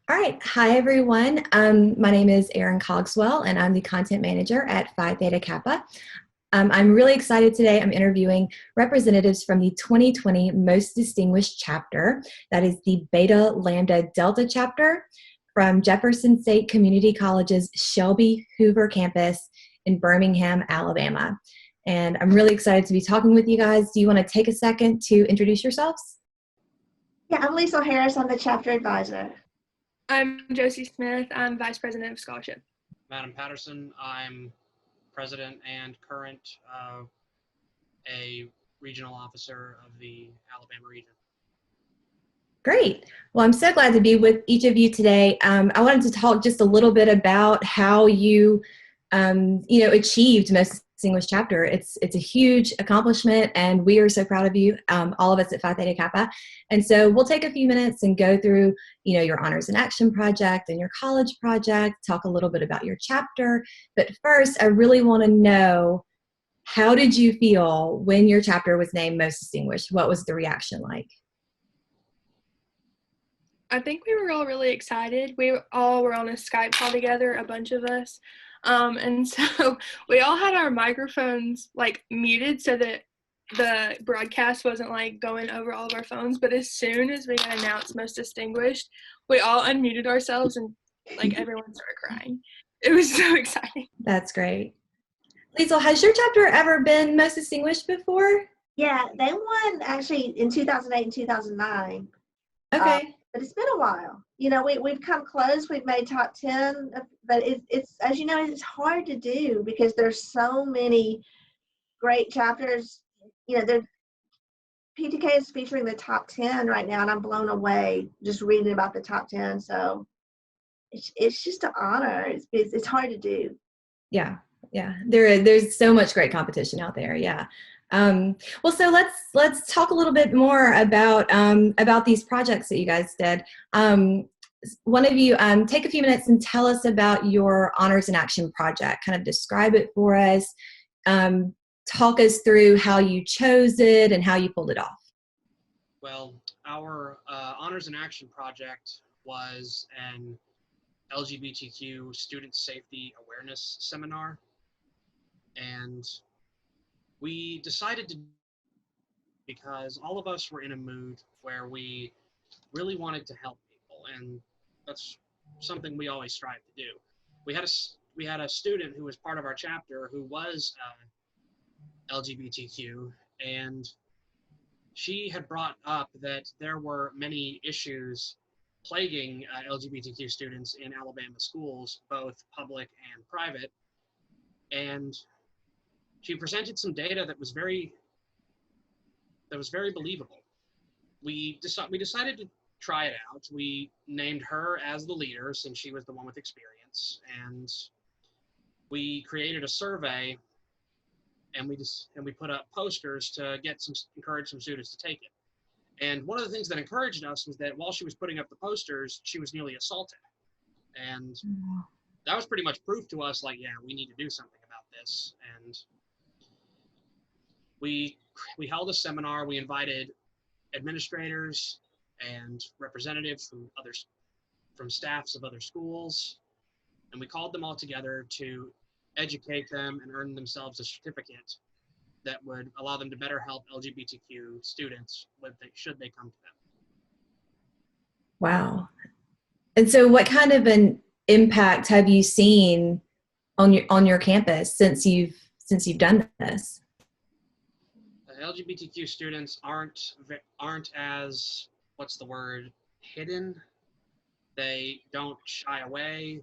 All right. Hi, everyone. My name is Erin Cogswell, and I'm the content manager at Phi Theta Kappa. I'm really excited today. I'm interviewing representatives from the 2020 Most Distinguished Chapter. That is the Beta Lambda Delta Chapter from Jefferson State Community College's Shelby-Hoover campus in Birmingham, Alabama. And I'm really excited to be talking with you guys. Do you want to take a second to introduce yourselves? Yeah, I'm Lisa Harris. I'm the chapter advisor. I'm Josie Smith. I'm Vice President of Scholarship. Madam Patterson, I'm President and current a regional officer of the Alabama region. Great. Well, I'm so glad to be with each of you today. I wanted to talk just a little bit about how you, achieved Most Distinguished Chapter. It's a huge accomplishment, and we are so proud of you, all of us at Phi Theta Kappa. And so we'll take a few minutes and go through, your Honors in Action project and your college project, talk a little bit about your chapter. But first, I really want to know, how did you feel when your chapter was named Most Distinguished? What was the reaction like? I think we were all really excited. We all were on a Skype call together, a bunch of us. And so we all had our microphones muted so that the broadcast wasn't going over all of our phones. But as soon as we got announced Most Distinguished, we all unmuted ourselves and everyone started crying. It was so exciting. That's great. Liesl, has your chapter ever been Most Distinguished before? Yeah, they won actually in 2008 and 2009. Okay. But it's been a while. We've come close. We've made top 10, but it's as you know, it's hard to do because there's so many great chapters. PTK is featuring the top 10 right now, and I'm blown away just reading about the top 10. So it's just an honor. It's hard to do. Yeah. There's so much great competition out there. Yeah. Well, so let's talk a little bit more about these projects that you guys did. One of you take a few minutes and tell us about your Honors in Action project. Kind of describe it for us. Talk us through how you chose it and how you pulled it off. Well, our Honors in Action project was an LGBTQ student safety awareness seminar, and we decided to, because all of us were in a mood where we really wanted to help people, and that's something we always strive to do. We had a student who was part of our chapter who was LGBTQ, and she had brought up that there were many issues plaguing LGBTQ students in Alabama schools, both public and private, and she presented some data that was very believable. We decided to try it out. We named her as the leader since she was the one with experience, and we created a survey, and we put up posters to encourage some students to take it. And one of the things that encouraged us was that while she was putting up the posters, she was nearly assaulted, and that was pretty much proof to us, yeah, we need to do something about this. And we held a seminar. We invited administrators and representatives from staffs of other schools, and we called them all together to educate them and earn themselves a certificate that would allow them to better help LGBTQ students should they come to them. Wow. And so what kind of an impact have you seen on your campus since you've done this? LGBTQ students aren't as, hidden. They don't shy away.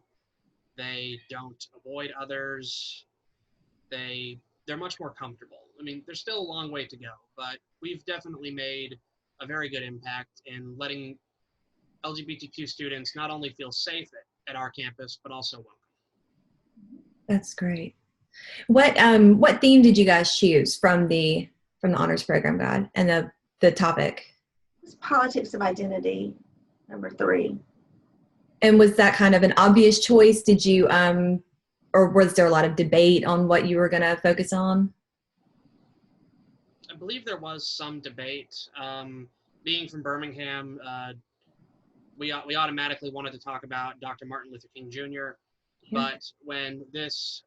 They don't avoid others. They're much more comfortable. I mean, there's still a long way to go, but we've definitely made a very good impact in letting LGBTQ students not only feel safe at our campus, but also welcome. That's great. What theme did you guys choose from the honors program guide and the topic? It's politics of identity, number 3. And was that kind of an obvious choice? Did you or was there a lot of debate on what you were going to focus on? I believe there was some debate. Being from Birmingham, we automatically wanted to talk about Dr. Martin Luther King Jr. But when this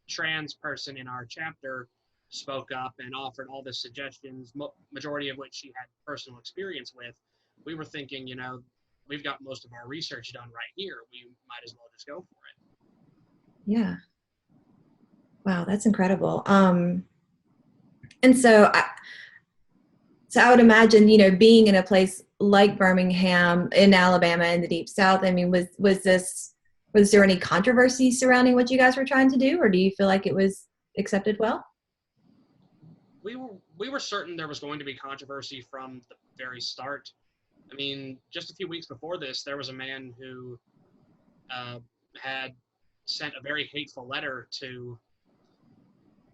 trans person in our chapter spoke up and offered all the suggestions, majority of which she had personal experience with, we were thinking, you know, we've got most of our research done right here. We might as well just go for it. Yeah. Wow, that's incredible. And so I would imagine, you know, being in a place like Birmingham in Alabama in the Deep South, I mean, was there any controversy surrounding what you guys were trying to do, or do you feel like it was accepted well? We were certain there was going to be controversy from the very start. I mean, just a few weeks before this, there was a man who had sent a very hateful letter to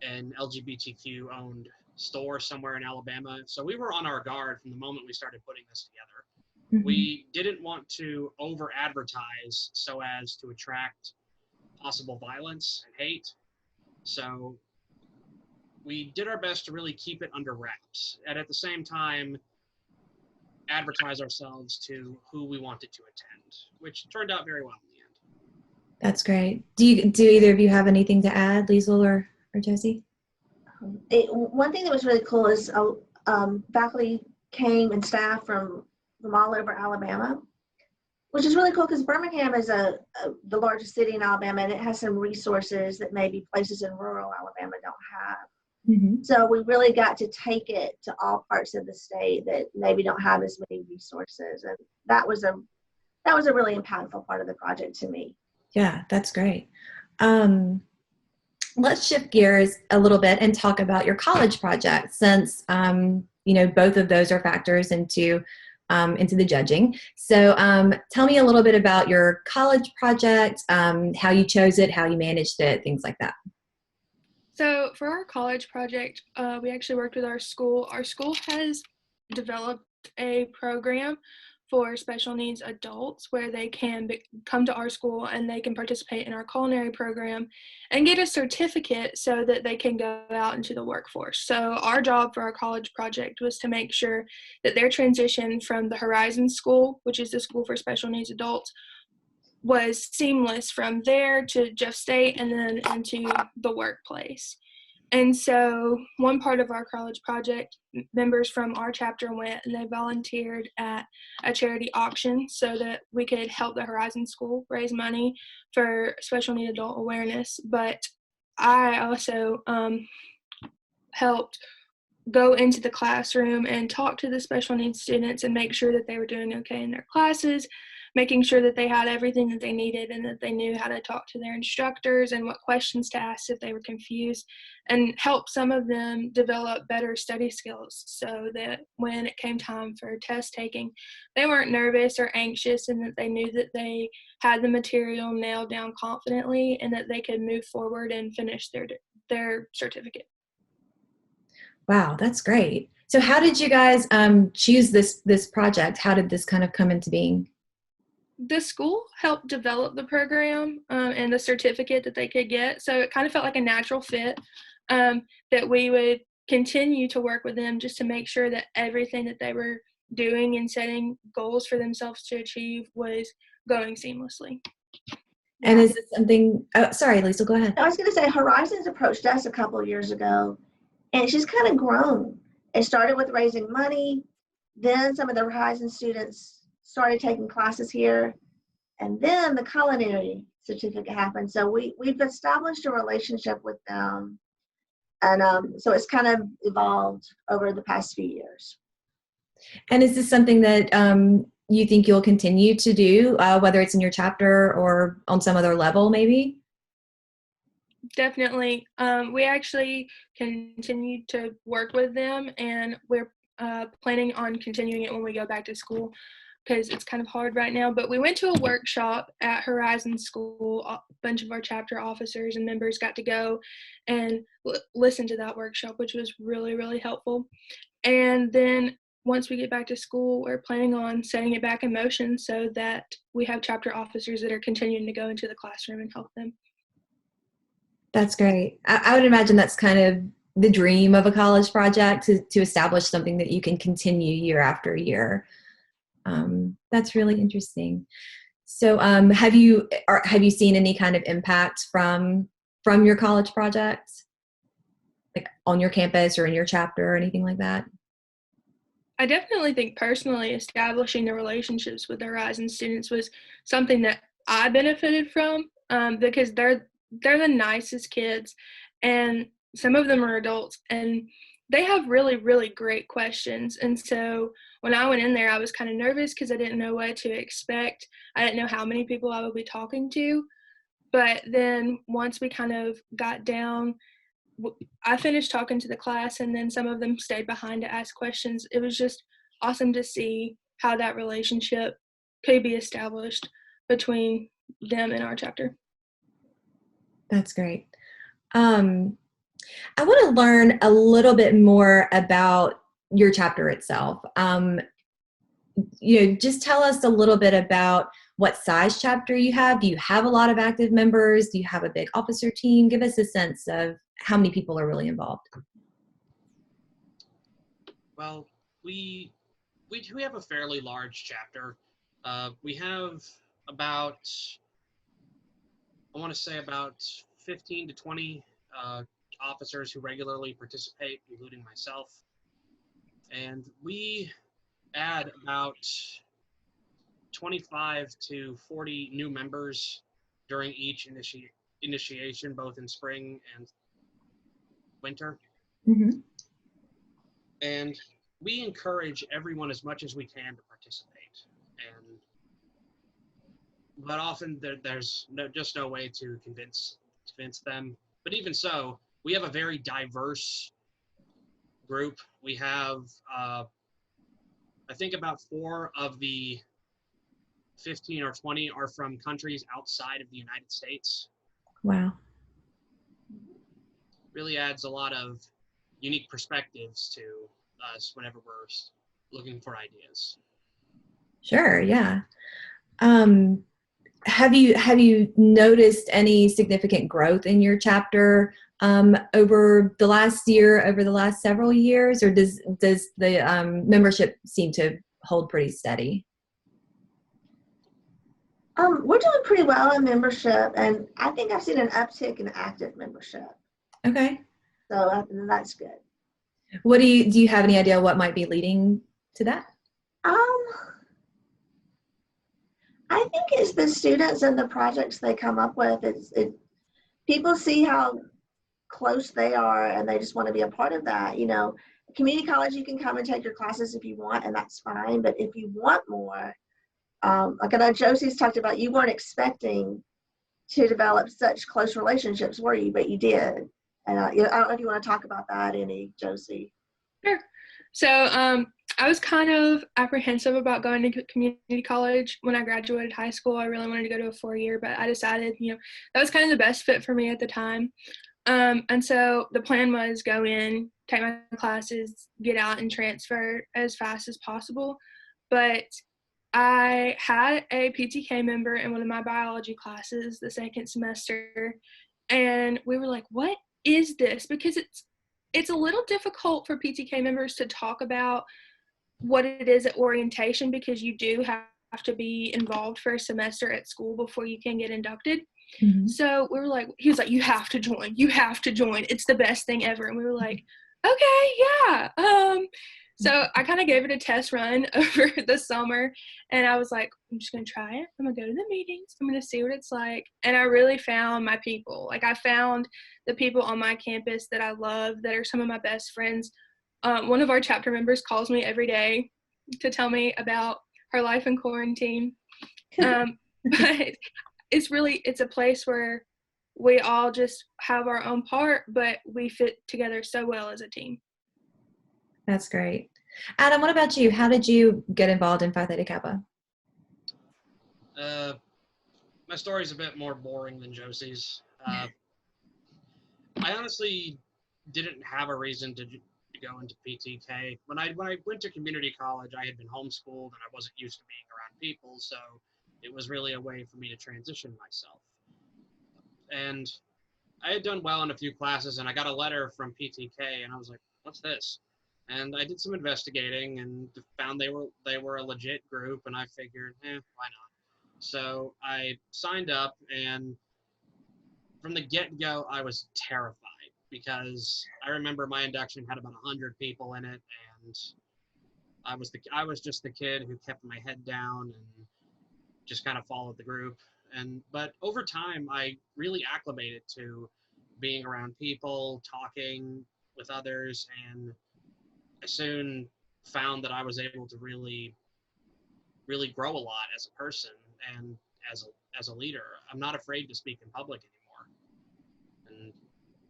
an LGBTQ-owned store somewhere in Alabama. So we were on our guard from the moment we started putting this together. Mm-hmm. We didn't want to over-advertise so as to attract possible violence and hate. So we did our best to really keep it under wraps, and at the same time, advertise ourselves to who we wanted to attend, which turned out very well in the end. That's great. Do either of you have anything to add, Liesl or Josie? One thing that was really cool is faculty came and staff from all over Alabama, which is really cool because Birmingham is the largest city in Alabama, and it has some resources that maybe places in rural Alabama don't have. Mm-hmm. So we really got to take it to all parts of the state that maybe don't have as many resources, and that was a really impactful part of the project to me. Yeah, that's great. Let's shift gears a little bit and talk about your college project, since you know, both of those are factors into the judging. So tell me a little bit about your college project, how you chose it, how you managed it, things like that. So for our college project, we actually worked with our school. Our school has developed a program for special needs adults where they can come to our school and they can participate in our culinary program and get a certificate so that they can go out into the workforce. So our job for our college project was to make sure that their transition from the Horizon School, which is the school for special needs adults, was seamless from there to Jeff State and then into the workplace. And so one part of our college project, members from our chapter went and they volunteered at a charity auction so that we could help the Horizon School raise money for special need adult awareness. But I also helped go into the classroom and talk to the special needs students and make sure that they were doing okay in their classes, making sure that they had everything that they needed and that they knew how to talk to their instructors and what questions to ask if they were confused, and help some of them develop better study skills so that when it came time for test taking, they weren't nervous or anxious, and that they knew that they had the material nailed down confidently and that they could move forward and finish their certificate. Wow, that's great. So how did you guys choose this project? How did this kind of come into being? The school helped develop the program and the certificate that they could get. So it kind of felt like a natural fit that we would continue to work with them just to make sure that everything that they were doing and setting goals for themselves to achieve was going seamlessly. And is it something, oh, sorry, Lisa, go ahead. I was going to say, Horizons approached us a couple of years ago, and it's just kind of grown. It started with raising money. Then some of the Horizon students started taking classes here, and then the culinary certificate happened. So we've established a relationship with them, and so it's kind of evolved over the past few years. And is this something that you think you'll continue to do, whether it's in your chapter or on some other level maybe? Definitely. We actually continue to work with them, and we're planning on continuing it when we go back to school, because it's kind of hard right now. But we went to a workshop at Horizon School. A bunch of our chapter officers and members got to go and listen to that workshop, which was really, really helpful. And then once we get back to school, we're planning on setting it back in motion so that we have chapter officers that are continuing to go into the classroom and help them. That's great. I would imagine that's kind of the dream of a college project, to establish something that you can continue year after year. That's really interesting. So have you seen any kind of impact from your college projects, like on your campus or in your chapter or anything like that? I definitely think personally establishing the relationships with the Horizon students was something that I benefited from, because they're the nicest kids, and some of them are adults, and they have really, really great questions. And so when I went in there, I was kind of nervous because I didn't know what to expect. I didn't know how many people I would be talking to. But then once we kind of got down, I finished talking to the class, and then some of them stayed behind to ask questions. It was just awesome to see how that relationship could be established between them and our chapter. That's great. I want to learn a little bit more about your chapter itself. Just tell us a little bit about what size chapter you have. Do you have a lot of active members? Do you have a big officer team? Give us a sense of how many people are really involved. Well, we have a fairly large chapter. We have about, I want to say about 15 to 20 officers who regularly participate, including myself. And we add about 25 to 40 new members during each initiation, both in spring and winter. Mm-hmm. And we encourage everyone as much as we can to participate. But often there's just no way to convince them. But even so, we have a very diverse group. We have, I think about 4 of the 15 or 20 are from countries outside of the United States. Wow. Really adds a lot of unique perspectives to us whenever we're looking for ideas. Sure, yeah. Have you noticed any significant growth in your chapter over the last year, over the last several years, or does the membership seem to hold pretty steady? We're doing pretty well in membership, and I think I've seen an uptick in active membership. Okay. So that's good. What do you have any idea what might be leading to that? I think it's the students and the projects they come up with. People see how close they are, and they just want to be a part of that. Community college, you can come and take your classes if you want, and that's fine. But if you want more, like I know Josie's talked about, you weren't expecting to develop such close relationships, were you? But you did. And I don't know if you want to talk about that any, Josie. Sure. So I was kind of apprehensive about going to community college when I graduated high school. I really wanted to go to a 4-year, but I decided, that was kind of the best fit for me at the time. And so the plan was go in, take my classes, get out, and transfer as fast as possible. But I had a PTK member in one of my biology classes the second semester, and we were like, what is this? Because it's a little difficult for PTK members to talk about what it is at orientation, because you do have to be involved for a semester at school before you can get inducted. Mm-hmm. So we were like, he was like, you have to join. It's the best thing ever. And we were like, okay, yeah. So I kind of gave it a test run over the summer, and I was like, I'm just going to try it. I'm going to go to the meetings. I'm going to see what it's like. And I really found my people. Like, I found the people on my campus that I love, that are some of my best friends. One of our chapter members calls me every day to tell me about her life in quarantine. But it's a place where we all just have our own part, but we fit together so well as a team. That's great. Adam, what about you? How did you get involved in Phi Theta Kappa? My story's a bit more boring than Josie's. I honestly didn't have a reason to go into PTK. When I went to community college, I had been homeschooled and I wasn't used to being around people, so it was really a way for me to transition myself. And I had done well in a few classes, and I got a letter from PTK, and I was like, what's this? And I did some investigating and found they were a legit group, and I figured, why not? So I signed up, and from the get-go, I was terrified because I remember my induction had about 100 people in it, and I was just the kid who kept my head down and just kind of followed the group. But over time, I really acclimated to being around people, talking with others, and I soon found that I was able to really grow a lot as a person and as a leader. I'm not afraid to speak in public anymore, and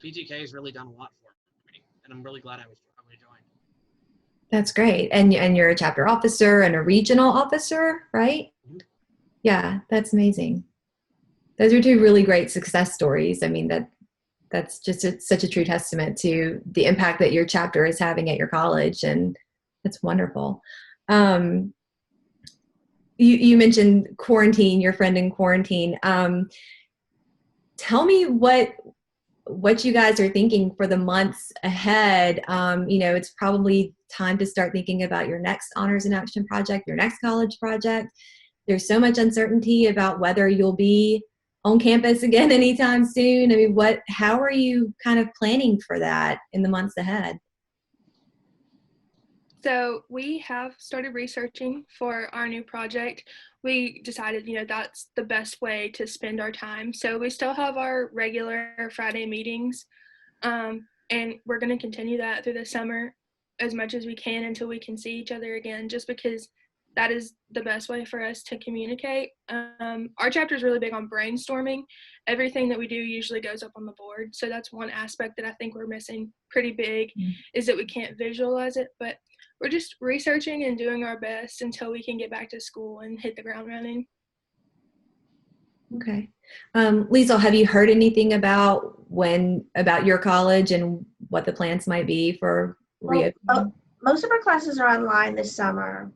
PTK has really done a lot for me, and I'm really glad I joined. That's great. And you're a chapter officer and a regional officer, right? Mm-hmm. Yeah, that's amazing. Those are two really great success stories. I mean, that's just such a true testament to the impact that your chapter is having at your college, and that's wonderful. You mentioned quarantine, your friend in quarantine. Tell me what you guys are thinking for the months ahead. It's probably time to start thinking about your next Honors in Action project, your next college project. There's so much uncertainty about whether you'll be on campus again anytime soon. I mean, how are you kind of planning for that in the months ahead? So we have started researching for our new project. We decided, that's the best way to spend our time. So we still have our regular Friday meetings, and we're going to continue that through the summer as much as we can until we can see each other again, just because that is the best way for us to communicate. Our chapter is really big on brainstorming. Everything that we do usually goes up on the board. So that's one aspect that I think we're missing pretty big, is that we can't visualize it. But we're just researching and doing our best until we can get back to school and hit the ground running. Okay. Liesl, have you heard anything about your college and what the plans might be for reopening? Most of our classes are online this summer.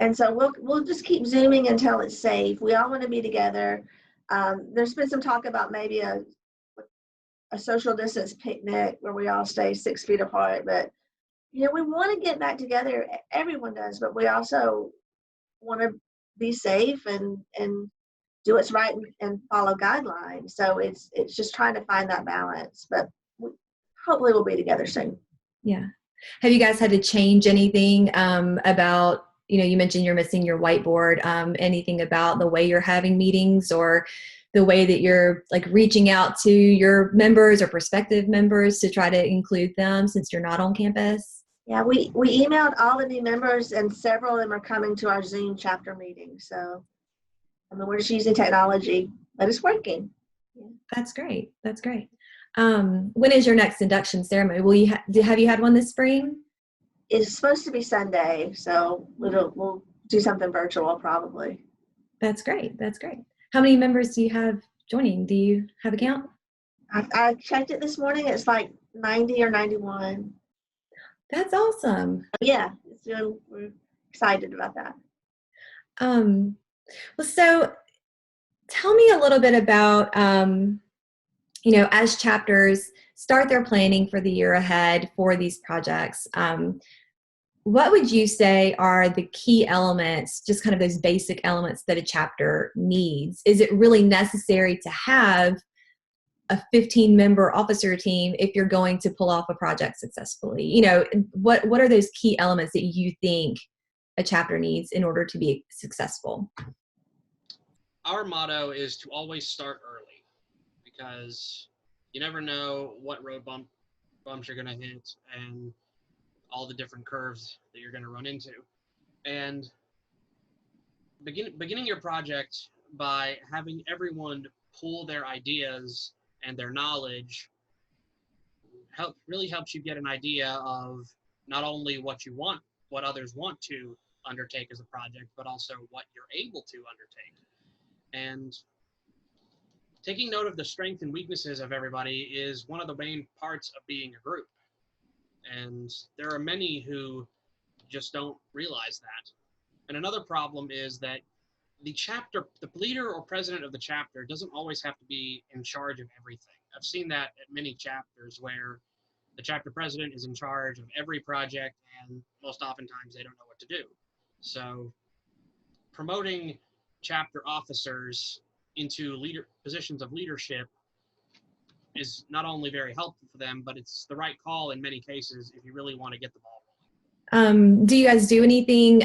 And so we'll just keep Zooming until it's safe. We all want to be together. There's been some talk about maybe a social distance picnic where we all stay 6 feet apart, but we want to get back together. Everyone does, but we also want to be safe and do what's right and follow guidelines. So it's just trying to find that balance, but hopefully we'll be together soon. Yeah. Have you guys had to change anything about, you mentioned you're missing your whiteboard, anything about the way you're having meetings or the way that you're like reaching out to your members or prospective members to try to include them since you're not on campus? Yeah, we emailed all the new members, and several of them are coming to our Zoom chapter meeting. So, we're just using technology, but it's working. Yeah. That's great. That's great. When is your next induction ceremony? Will you have you had one this spring? It's supposed to be Sunday, so we'll do something virtual probably. That's great. That's great. How many members do you have joining? Do you have a count? I checked it this morning. It's like 90 or 91. That's awesome. Yeah, we're excited about that. Well, so tell me a little bit about, as chapters start their planning for the year ahead for these projects, what would you say are the key elements, just kind of those basic elements that a chapter needs? Is it really necessary to have a 15-member officer team if you're going to pull off a project successfully? What are those key elements that you think a chapter needs in order to be successful? Our motto is to always start early, because you never know what road bumps you're going to hit and all the different curves that you're going to run into. And beginning your project by having everyone pool their ideas and their knowledge really helps you get an idea of not only what others want to undertake as a project, but also what you're able to undertake. And taking note of the strengths and weaknesses of everybody is one of the main parts of being a group. And there are many who just don't realize that. And another problem is that the leader or president of the chapter doesn't always have to be in charge of everything. I've seen that at many chapters where the chapter president is in charge of every project, and most oftentimes they don't know what to do. So promoting chapter officers into positions of leadership is not only very helpful for them, but it's the right call in many cases if you really want to get the ball rolling. Do you guys do anything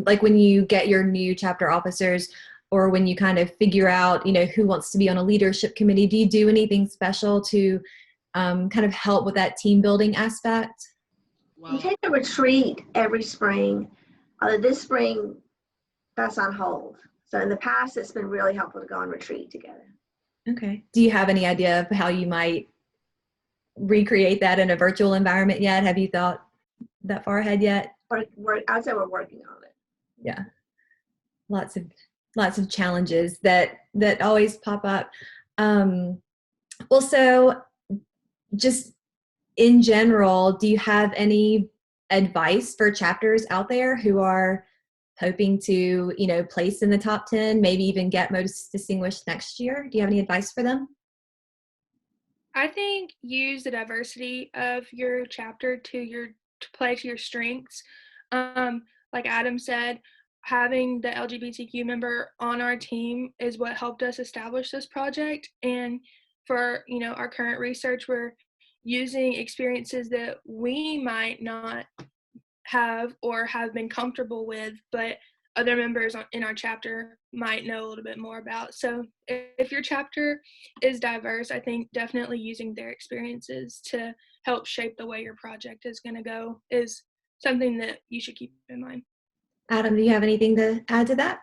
like when you get your new chapter officers, or when you kind of figure out, who wants to be on a leadership committee? Do you do anything special to kind of help with that team building aspect? We take a retreat every spring. Although this spring, that's on hold. So in the past, it's been really helpful to go on retreat together. Okay. Do you have any idea of how you might recreate that in a virtual environment yet? Have you thought that far ahead yet? I would say we're working on it. Yeah. Lots of challenges that always pop up. Well, so just in general, do you have any advice for chapters out there who are hoping to, place in the top 10, maybe even get most distinguished next year? Do you have any advice for them? I think use the diversity of your chapter to play to your strengths. Like Adam said, having the LGBTQ member on our team is what helped us establish this project. And for, our current research, we're using experiences that we might not have or have been comfortable with, but other members in our chapter might know a little bit more about. So if your chapter is diverse, I think definitely using their experiences to help shape the way your project is going to go is something that you should keep in mind. Adam, do you have anything to add to that?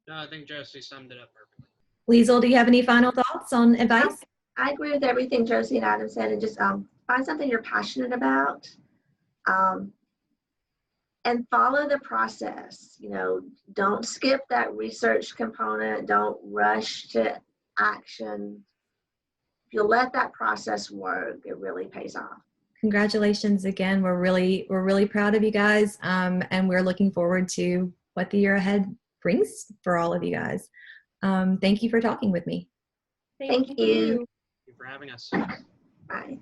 No, I think Josie summed it up perfectly. Liesl, do you have any final thoughts on advice? I agree with everything Josie and Adam said, and just find something you're passionate about, and follow the process. Don't skip that research component. Don't rush to action. If you let that process work, it really pays off. Congratulations again. We're really proud of you guys, and we're looking forward to what the year ahead brings for all of you guys. Thank you for talking with me. Thank you. Thank you for having us. Bye.